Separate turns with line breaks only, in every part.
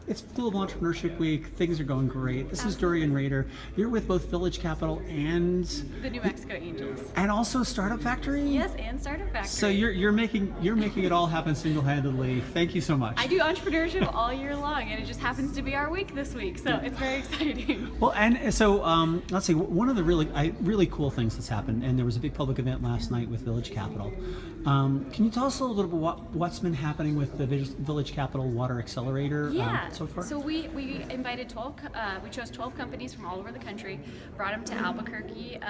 It's Global Entrepreneurship Week. Things are going great. This is Dorian Rader. You're with both Village Capital and
the New Mexico Angels.
And also Startup Factory?
Yes, and Startup Factory.
So you're making it all happen single-handedly. Thank you so much.
I do entrepreneurship all year long, and it just happens to be our week this week, so it's very exciting.
Well, and so let's see. One of the really cool things that's happened, and there was a big public event last night with Village Capital. Can you tell us a little bit about what's been happening with the Village Capital Water Accelerator so far?
So we invited 12. We chose 12 companies from all over the country, brought them to Albuquerque.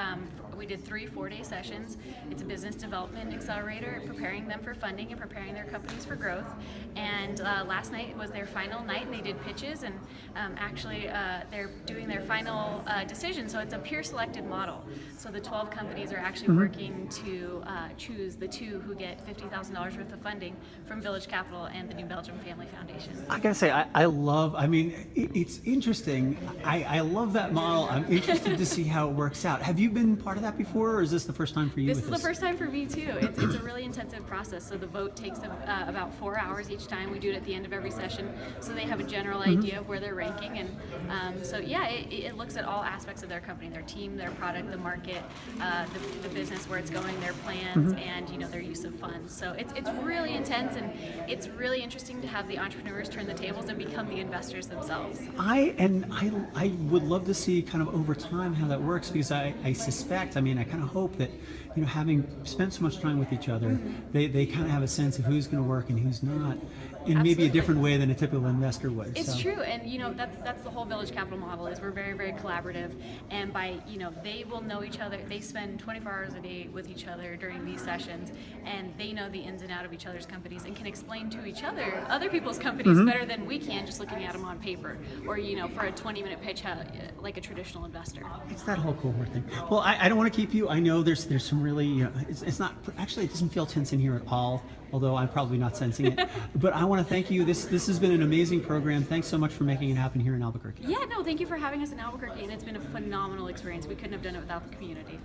We did 3 4-day sessions. It's a business development accelerator, preparing them for funding and preparing their companies for growth. And last night was their final night, and they did pitches, and actually they're doing their final decision. So it's a peer selected model. So the 12 companies are actually working to choose the 2 who get $50,000 worth of funding from Village Capital and the New Belgium Family Foundation.
I gotta say, it's interesting. I love that model. I'm interested to see how it works out. Have you been part of that before, or is this the first time for you?
This is the first time for me too. It's a really intensive process. So the vote takes about 4 hours each time. We do it at the end of every session, so they have a general idea of where they're ranking. And so yeah, it looks at all aspects of their company, their team, their product, the market, the business, where it's going, their plans, and their use of funds. So it's really intense, and it's really interesting to have the entrepreneurs turn the tables and become the investors themselves.
I would love to see kind of over time how that works, because I suspect, I kind of hope that, having spent so much time with each other, they kind of have a sense of who's going to work and who's not, in maybe a different way than a typical investor would.
It's true, and that's the whole Village Capital model. Is we're very, very collaborative, and by they will know each other. They spend 24 hours a day with each other during these sessions, and they know the ins and outs of each other's companies and can explain to each other people's companies better than we can just looking at them on paper, or for a 20-minute pitch like a traditional investor.
It's that whole cohort thing. Well, I don't want to keep you. I know there's some really it's not actually, it doesn't feel tense in here at all, although I'm probably not sensing it. But I want to thank you. This has been an amazing program. Thanks so much for making it happen here in Albuquerque.
Yeah, no, thank you for having us in Albuquerque, and it's been a phenomenal experience. We couldn't have done it without the community.